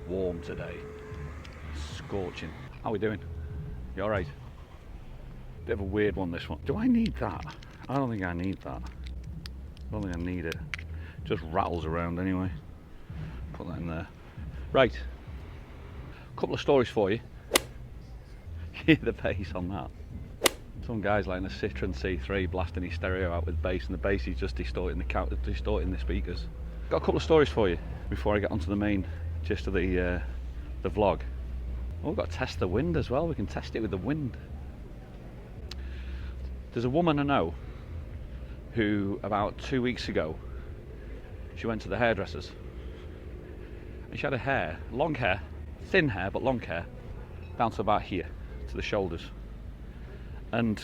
warm today. Scorching. How are we doing? You alright? Bit of a weird one, this one. Do I need that? I don't think I need that. I don't think I need it. Just rattles around anyway. Put that in there. Right. A couple of stories for you. Hear the bass on that. Some guy's like in a Citroen C3 blasting his stereo out with bass, and the bass is just distorting the speakers. Got a couple of stories for you before I get onto the main gist of the vlog. Oh, we've got to test the wind as well. We can test it with the wind. There's a woman I know who about 2 weeks ago, she went to the hairdressers and she had long hair, thin hair but long hair, down to about here, to the shoulders. And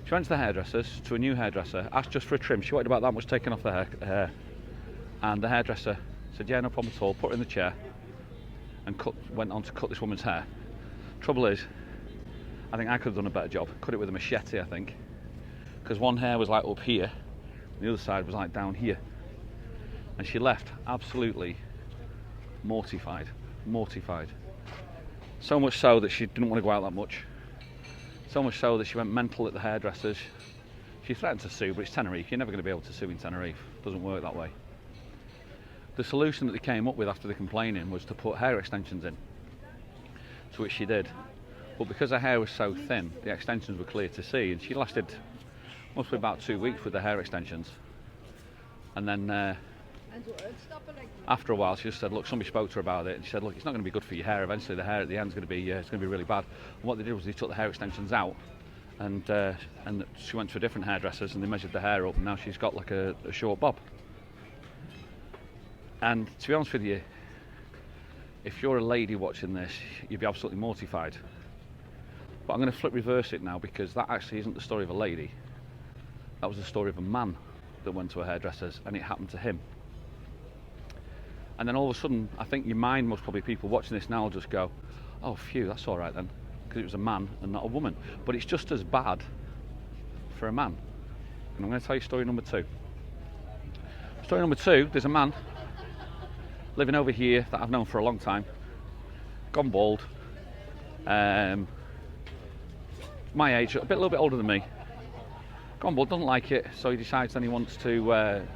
she went to the hairdressers, to a new hairdresser, asked just for a trim. She wanted about that much taken off the hair. And the hairdresser said, yeah, no problem at all, put her in the chair and went on to cut this woman's hair. Trouble is, I think I could have done a better job. Cut it with a machete, I think. Because one hair was like up here, and the other side was like down here. And she left absolutely mortified. So much so that she didn't want to go out that much. So much so that she went mental at the hairdressers. She threatened to sue, but it's Tenerife. You're never going to be able to sue in Tenerife. It doesn't work that way. The solution that they came up with after the complaining was to put hair extensions in, to which she did. But because her hair was so thin, the extensions were clear to see, and she lasted must be about 2 weeks with the hair extensions. And then after a while, she just said, look, somebody spoke to her about it, and she said, look, it's not going to be good for your hair. Eventually the hair at the end is going to be it's going to be really bad. And what they did was they took the hair extensions out, and she went to a different hairdressers, and they measured the hair up, and now she's got like a short bob. And to be honest with you, if you're a lady watching this, you'd be absolutely mortified. But I'm going to reverse it now, because that actually isn't the story of a lady. That was the story of a man that went to a hairdresser's, and it happened to him. And then all of a sudden, I think your mind, most probably people watching this now will just go, oh phew, that's all right then, because it was a man and not a woman. But it's just as bad for a man. And I'm going to tell you story number 2. Story number 2, there's a man living over here that I've known for a long time, gone bald, my age, a little bit older than me, gone bald, doesn't like it, so he decides then he wants to wear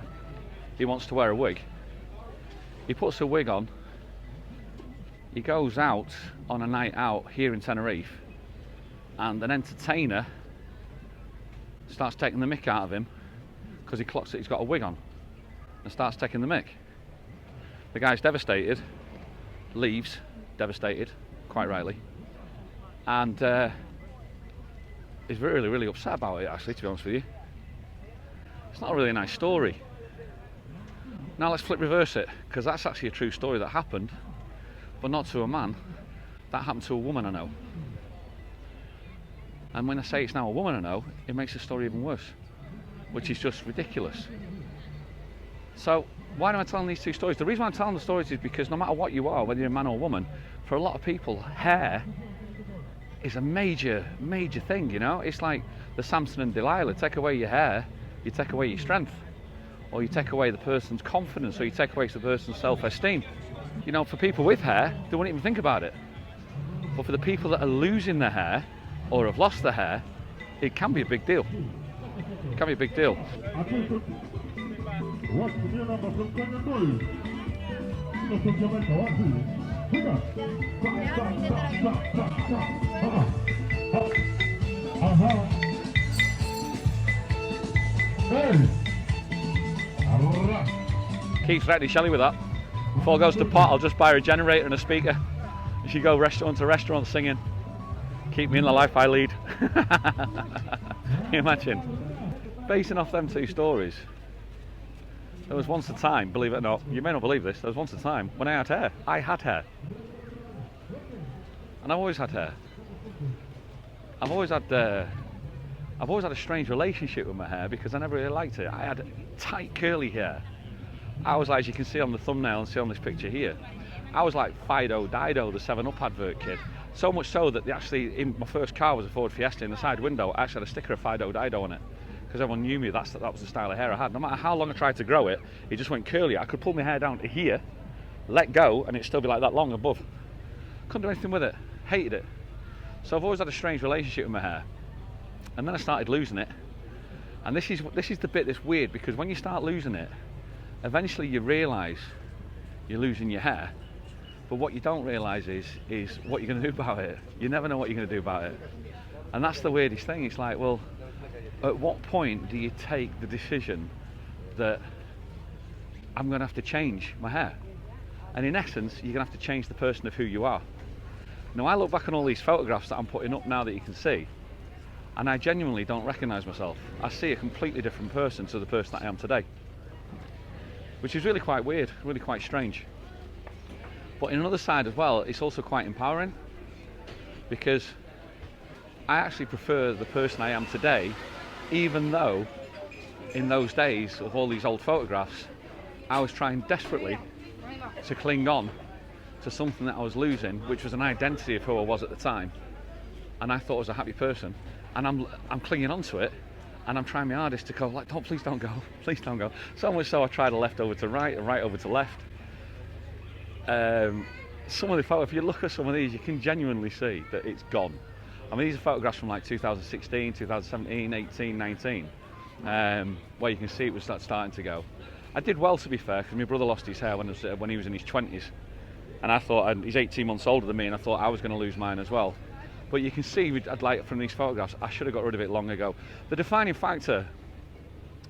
a wig. He puts a wig on, he goes out on a night out here in Tenerife, and an entertainer starts taking the mick out of him because he clocks that he's got a wig on and starts taking the mick. The guy's devastated, leaves, devastated, quite rightly, and is really, really upset about it, actually, to be honest with you. It's not really a nice story. Now let's reverse it, because that's actually a true story that happened, but not to a man. That happened to a woman I know. And when I say it's now a woman I know, it makes the story even worse, which is just ridiculous. So why am I telling these 2 stories? The reason why I'm telling the stories is because no matter what you are, whether you're a man or a woman, for a lot of people, hair is a major thing, you know? It's like the Samson and Delilah. Take away your hair, you take away your strength, or you take away the person's confidence, or you take away the person's self-esteem. You know, for people with hair, they wouldn't even think about it. But for the people that are losing their hair, or have lost their hair, it can be a big deal. It can be a big deal. Keep threatening Shelley with that. Before it goes to pot, I'll just buy her a generator and a speaker. And she go restaurant to restaurant singing, keep me in the life I lead. Can you imagine? Basing off them 2 stories, there was once a time, believe it or not, you may not believe this, there was once a time when I had hair. I had hair. And I've always had hair. I've always had a strange relationship with my hair, because I never really liked it. I had tight curly hair. I was like, as you can see on the thumbnail and see on this picture here, I was like Fido Dido, the 7-Up advert kid. So much so that actually, in my first car was a Ford Fiesta, in the side window I actually had a sticker of Fido Dido on it, because everyone knew me, that was the style of hair I had. No matter how long I tried to grow it, it just went curly. I could pull my hair down to here, let go, and it'd still be like that long above. Couldn't do anything with it. Hated it. So I've always had a strange relationship with my hair. And then I started losing it. And this is the bit that's weird, because when you start losing it, eventually you realise you're losing your hair. But what you don't realise is what you're going to do about it. You never know what you're going to do about it. And that's the weirdest thing. It's like, well, at what point do you take the decision that I'm going to have to change my hair? And in essence, you're going to have to change the person of who you are. Now, I look back on all these photographs that I'm putting up now that you can see, and I genuinely don't recognise myself. I see a completely different person to the person that I am today, which is really quite weird, really quite strange. But in another side as well, it's also quite empowering, because I actually prefer the person I am today, even though in those days of all these old photographs, I was trying desperately to cling on to something that I was losing, which was an identity of who I was at the time, and I thought I was a happy person, and I'm clinging on to it, and I'm trying my hardest to go like, oh, please don't go, please don't go. So much so I tried a left over to right, a right over to left. Some of the photos, if you look at some of these, you can genuinely see that it's gone. I mean, these are photographs from like 2016, 2017, 18, 19, where you can see it was starting to go. I did well, to be fair, because my brother lost his hair when he was in his 20s, and I thought, he's 18 months older than me, and I thought I was going to lose mine as well. But you can see, like from these photographs, I should have got rid of it long ago. The defining factor,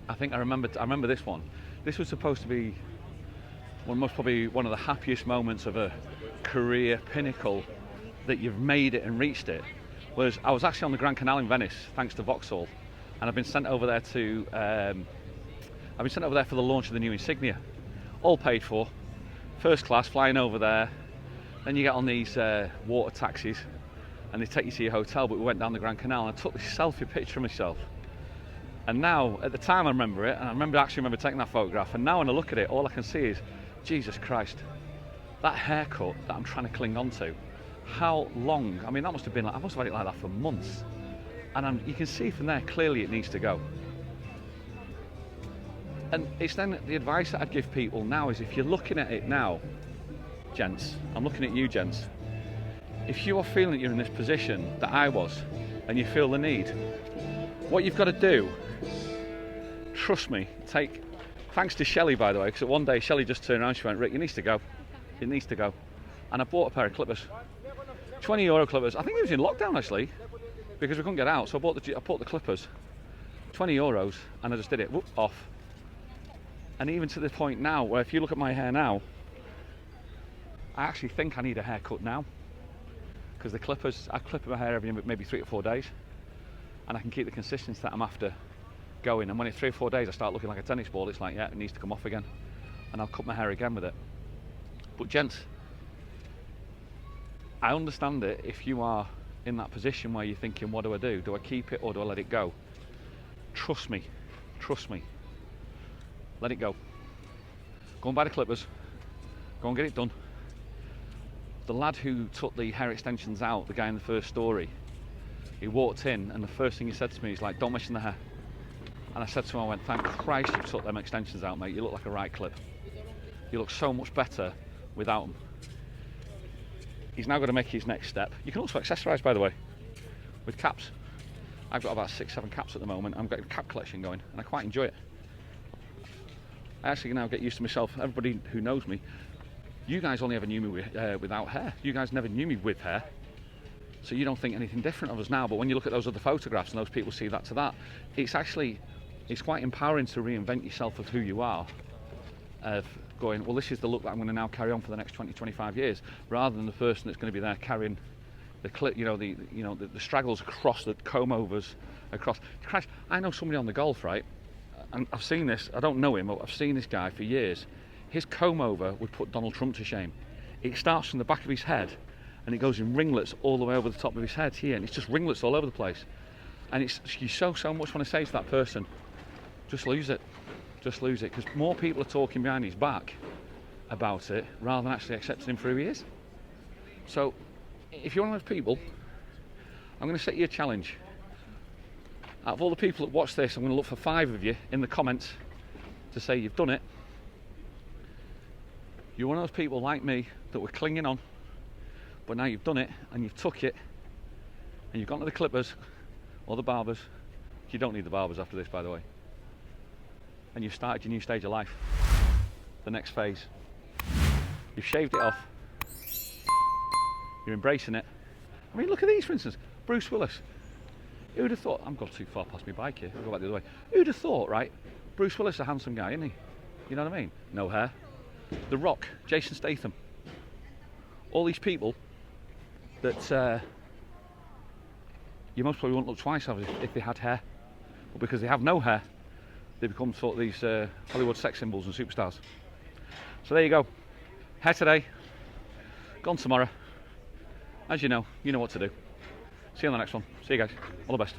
I remember this one. This was supposed to be most probably one of the happiest moments of a career pinnacle, that you've made it and reached it. Was I was actually on the Grand Canal in Venice, thanks to Vauxhall, and I've been sent over there for the launch of the new Insignia, all paid for, first class, flying over there. Then you get on these water taxis, and they take you to your hotel. But we went down the Grand Canal, and I took this selfie picture of myself. And now, at the time, I remember it, and I actually remember taking that photograph. And now, when I look at it, all I can see is, Jesus Christ, that haircut that I'm trying to cling on to. How long? I mean, that must have been like, I must have had it like that for months. And you can see from there, clearly it needs to go. And it's then the advice that I'd give people now is, if you're looking at it now, gents, I'm looking at you, gents, if you are feeling that you're in this position that I was, and you feel the need, what you've got to do, trust me, thanks to Shelley, by the way, because one day Shelley just turned around, she went, Rick, it needs to go. It needs to go. And I bought a pair of clippers. €20 clippers. I think it was in lockdown, actually, because we couldn't get out. So I bought the clippers, €20, and I just did it, whoop, off. And even to the point now, where if you look at my hair now, I actually think I need a haircut now, because the clippers, I clip my hair every maybe 3 or 4 days, and I can keep the consistency that I'm after going. And when it's 3 or 4 days, I start looking like a tennis ball. It's like, yeah, it needs to come off again, and I'll cut my hair again with it. But gents, I understand it if you are in that position where you're thinking, what do I do? Do I keep it or do I let it go? Trust me, let it go. Go and buy the clippers, go and get it done. The lad who took the hair extensions out, the guy in the first story, he walked in, and the first thing he said to me is like, don't mess in the hair. And I said to him, I went, thank Christ you took them extensions out, mate. You look like a right clip. You look so much better without them. He's now got to make his next step. You can also accessorise, by the way, with caps. I've got about 6-7 caps at the moment. I'm getting a cap collection going, and I quite enjoy it. I actually now get used to myself. Everybody who knows me, you guys only ever knew me without hair. You guys never knew me with hair. So you don't think anything different of us now. But when you look at those other photographs and those people see that to that, it's quite empowering to reinvent yourself of who you are. Of going, well, this is the look that I'm going to now carry on for the next 20, 25 years, rather than the person that's going to be there carrying the clip, the straggles across, the comb overs across. Christ, I know somebody on the golf, right? And I've seen this. I don't know him, but I've seen this guy for years. His comb over would put Donald Trump to shame. It starts from the back of his head, and it goes in ringlets all the way over the top of his head here, and it's just ringlets all over the place. And you so much want to say to that person, just lose it. Just lose it, because more people are talking behind his back about it rather than actually accepting him for who he is. So, if you're one of those people, I'm going to set you a challenge. Out of all the people that watch this, I'm going to look for 5 of you in the comments to say you've done it. You're one of those people like me that were clinging on, but now you've done it and you've took it and you've gone to the clippers or the barbers. You don't need the barbers after this, by the way. And you've started your new stage of life, the next phase. You've shaved it off. You're embracing it. I mean, look at these, for instance. Bruce Willis. Who'd have thought? I'm going too far past my bike here. I'll go back the other way. Who'd have thought, right? Bruce Willis is a handsome guy, isn't he? You know what I mean? No hair. The Rock, Jason Statham. All these people that you most probably wouldn't look twice at if they had hair. But because they have no hair, they become sort of these Hollywood sex symbols and superstars. So there you go. Hair today, gone tomorrow. As you know what to do. See you on the next one. See you guys. All the best.